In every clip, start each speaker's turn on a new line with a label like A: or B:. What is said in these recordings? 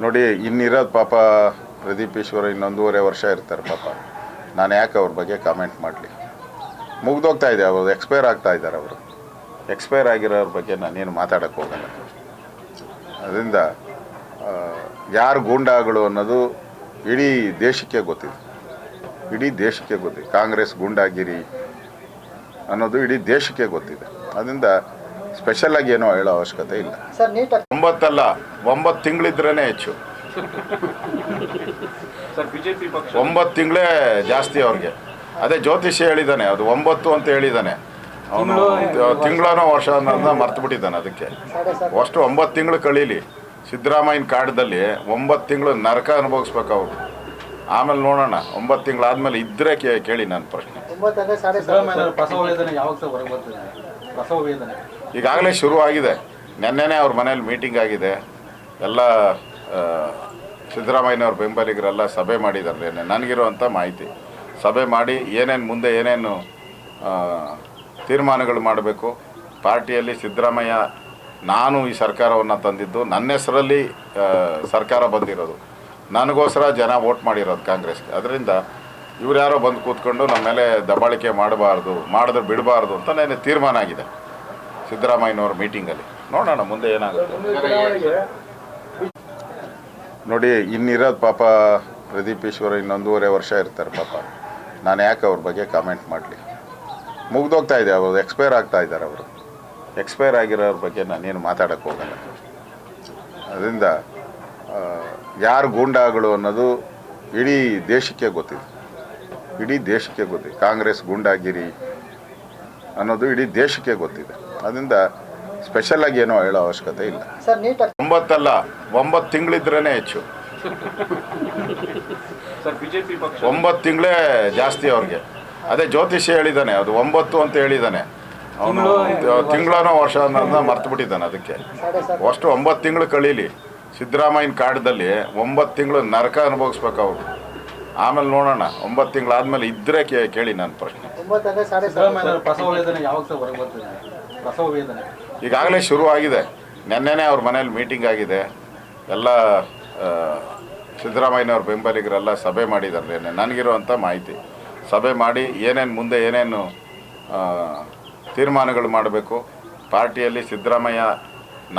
A: ನೋಡಿ, ಇನ್ನಿರೋದು ಪಾಪ ಪ್ರದೀಪ್ ಈಶ್ವರ ಇನ್ನೊಂದೂವರೆ ವರ್ಷ ಇರ್ತಾರೆ ಪಾಪ. ನಾನು ಯಾಕೆ ಅವ್ರ ಬಗ್ಗೆ ಕಾಮೆಂಟ್ ಮಾಡಲಿ? ಮುಗ್ದೋಗ್ತಾ ಇದೆ, ಅವರು ಎಕ್ಸ್ಪೈರ್ ಆಗ್ತಾ ಇದ್ದಾರೆ. ಅವರು ಎಕ್ಸ್ಪೈರ್ ಆಗಿರೋರ ಬಗ್ಗೆ ನಾನೇನು ಮಾತಾಡೋಕ್ಕೆ ಹೋಗಲ್ಲ. ಅದರಿಂದ ಯಾರು ಗೂಂಡಾಗಳು ಅನ್ನೋದು ಇಡೀ ದೇಶಕ್ಕೆ ಗೊತ್ತಿದೆ. ಇಡೀ ದೇಶಕ್ಕೆ ಗೊತ್ತಿದೆ. ಕಾಂಗ್ರೆಸ್ ಗೂಂಡಾಗಿರಿ ಅನ್ನೋದು ಇಡೀ ದೇಶಕ್ಕೆ ಗೊತ್ತಿದೆ. ಅದರಿಂದ ಸ್ಪೆಷಲಾಗಿ ಏನೋ ಹೇಳೋ ಅವಶ್ಯಕತೆ ಇಲ್ಲ. 9 ಅಲ್ಲ, 9 ತಿಂಗಳಿದ್ರೇ ಹೆಚ್ಚು. 9 ತಿಂಗಳೇ ಜಾಸ್ತಿ ಅವ್ರಿಗೆ. ಅದೇ ಜ್ಯೋತಿಷ್ಯ ಹೇಳಿದ್ದಾನೆ, ಅದು 9 ಅಂತ ಹೇಳಿದ್ದಾನೆ. ಅವನು ತಿಂಗಳನೋ ವರ್ಷ ಅನ್ನೋದನ್ನ ಮರ್ತು ಬಿಟ್ಟಿದ್ದಾನೆ. ಅದಕ್ಕೆ ಅಷ್ಟು 9 ತಿಂಗಳು ಕಳೀಲಿ. ಸಿದ್ದರಾಮಯ್ಯನ ಕಾಡದಲ್ಲಿ 9 ತಿಂಗಳು ನರಕ ಅನುಭವಿಸ್ಬೇಕು ಅವರು. ಆಮೇಲೆ ನೋಡೋಣ. 9 ತಿಂಗಳಾದ್ಮೇಲೆ ಇದ್ದರೆ ಕೇಳಿ ನನ್ನ ಪ್ರಶ್ನೆ. ಈಗಾಗಲೇ ಶುರು ಆಗಿದೆ. ನೆನ್ನೆನೇ ಅವ್ರ ಮನೇಲಿ ಮೀಟಿಂಗ್ ಆಗಿದೆ. ಎಲ್ಲ ಸಿದ್ದರಾಮಯ್ಯನವ್ರ ಬೆಂಬಲಿಗರೆಲ್ಲ ಸಭೆ ಮಾಡಿದ್ದಾರೆ. ನನಗಿರುವಂಥ ಮಾಹಿತಿ, ಸಭೆ ಮಾಡಿ ಮುಂದೆ ಏನೇನು ತೀರ್ಮಾನಗಳು ಮಾಡಬೇಕು. ಪಾರ್ಟಿಯಲ್ಲಿ ಸಿದ್ದರಾಮಯ್ಯ, ನಾನು ಈ ಸರ್ಕಾರವನ್ನು ತಂದಿದ್ದು, ನನ್ನ ಹೆಸರಲ್ಲಿ ಸರ್ಕಾರ ಬಂದಿರೋದು, ನನಗೋಸ್ಕರ ಜನ ವೋಟ್ ಮಾಡಿರೋದು ಕಾಂಗ್ರೆಸ್ಗೆ. ಅದರಿಂದ ಇವ್ರು ಯಾರೋ ಬಂದು ಕೂತ್ಕೊಂಡು ನಮ್ಮ ಮೇಲೆ ದಬ್ಬಾಳಿಕೆ ಮಾಡಿದ್ರೆ ಬಿಡಬಾರ್ದು ಅಂತ ನೆನ್ನೆ ತೀರ್ಮಾನ ಆಗಿದೆ ಸಿದ್ದರಾಮಯ್ಯನವ್ರ ಮೀಟಿಂಗಲ್ಲಿ. ನೋಡೋಣ ಮುಂದೆ ಏನಾಗುತ್ತೆ. ನೋಡಿ, ಇನ್ನಿರೋದು ಪಾಪ ಪ್ರದೀಪ್ ಈಶ್ವರ ಇನ್ನೊಂದೂವರೆ ವರ್ಷ ಇರ್ತಾರೆ ಪಾಪ. ನಾನು ಯಾಕೆ ಅವ್ರ ಬಗ್ಗೆ ಕಾಮೆಂಟ್ ಮಾಡಲಿ? ಮುಗ್ದೋಗ್ತಾ ಇದೆ, ಅವರು ಎಕ್ಸ್ಪೈರ್ ಆಗ್ತಾ ಇದ್ದಾರೆ. ಅವರು ಎಕ್ಸ್ಪೈರ್ ಆಗಿರೋರ ಬಗ್ಗೆ ನಾನೇನು ಮಾತಾಡೋಕ್ಕೆ ಹೋಗಲ್ಲ. ಅದರಿಂದ ಯಾರು ಗೂಂಡಾಗಳು ಅನ್ನೋದು ಇಡೀ ದೇಶಕ್ಕೆ ಗೊತ್ತಿದೆ. ಇಡೀ ದೇಶಕ್ಕೆ ಗೊತ್ತಿದೆ. ಕಾಂಗ್ರೆಸ್ ಗೂಂಡಾಗಿರಿ ಅನ್ನೋದು ಇಡೀ ದೇಶಕ್ಕೆ ಗೊತ್ತಿದೆ. ಅದರಿಂದ ಸ್ಪೆಷಲಾಗಿ ಏನೋ ಹೇಳೋ ಅವಶ್ಯಕತೆ ಇಲ್ಲ. 9 ಅಲ್ಲ, 9 ತಿಂಗಳಿದ್ರೇ ಹೆಚ್ಚು. 9 ತಿಂಗಳೇ ಜಾಸ್ತಿ ಅವ್ರಿಗೆ. ಅದೇ ಜ್ಯೋತಿಷ್ಯ ಹೇಳಿದ್ದಾನೆ, ಅದು 9 ಅಂತ ಹೇಳಿದ್ದಾನೆ. ಅವನು ತಿಂಗಳನೋ ವರ್ಷ ಅನ್ನೋದನ್ನ ಮರ್ತು ಬಿಟ್ಟಿದ್ದಾನೆ. ಅದಕ್ಕೆ ಅಷ್ಟು 9 ತಿಂಗಳು ಕಳೀಲಿ. ಸಿದ್ದರಾಮಯ್ಯನ ಕಾಡದಲ್ಲಿ 9 ತಿಂಗಳು ನರಕ ಅನುಭವಿಸ್ಬೇಕು ಅವರು. ಆಮೇಲೆ ನೋಡೋಣ. 9 ತಿಂಗಳಾದ್ಮೇಲೆ ಇದ್ದರೆ ಕೇಳಿ ನನ್ನ ಪ್ರಶ್ನೆ. ಈಗಾಗಲೇ ಶುರು ಆಗಿದೆ. ನೆನ್ನೆನೇ ಅವ್ರ ಮನೇಲಿ ಮೀಟಿಂಗ್ ಆಗಿದೆ. ಎಲ್ಲ ಸಿದ್ದರಾಮಯ್ಯನವ್ರ ಬೆಂಬಲಿಗರೆಲ್ಲ ಸಭೆ ಮಾಡಿದ್ದಾರೆ. ನನಗಿರುವಂಥ ಮಾಹಿತಿ, ಸಭೆ ಮಾಡಿ ಮುಂದೆ ಏನೇನು ತೀರ್ಮಾನಗಳು ಮಾಡಬೇಕು. ಪಾರ್ಟಿಯಲ್ಲಿ ಸಿದ್ದರಾಮಯ್ಯ,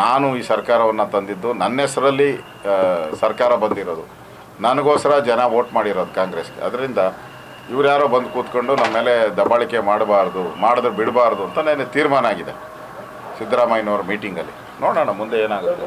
A: ನಾನು ಈ ಸರ್ಕಾರವನ್ನು ತಂದಿದ್ದು, ನನ್ನ ಹೆಸರಲ್ಲಿ ಸರ್ಕಾರ ಬಂದಿರೋದು, ನನಗೋಸ್ಕರ ಜನ ವೋಟ್ ಮಾಡಿರೋದು ಕಾಂಗ್ರೆಸ್ಗೆ. ಅದರಿಂದ ಇವ್ರು ಯಾರೋ ಬಂದು ಕೂತ್ಕೊಂಡು ನಮ್ಮ ಮೇಲೆ ದಬ್ಬಾಳಿಕೆ ಮಾಡಿದ್ರೆ ಬಿಡಬಾರ್ದು ಅಂತ ನೆನ್ನೆ ತೀರ್ಮಾನ ಆಗಿದೆ ಸಿದ್ದರಾಮಯ್ಯನವ್ರ ಮೀಟಿಂಗಲ್ಲಿ. ನೋಡೋಣ ಮುಂದೆ ಏನಾಗುತ್ತೆ.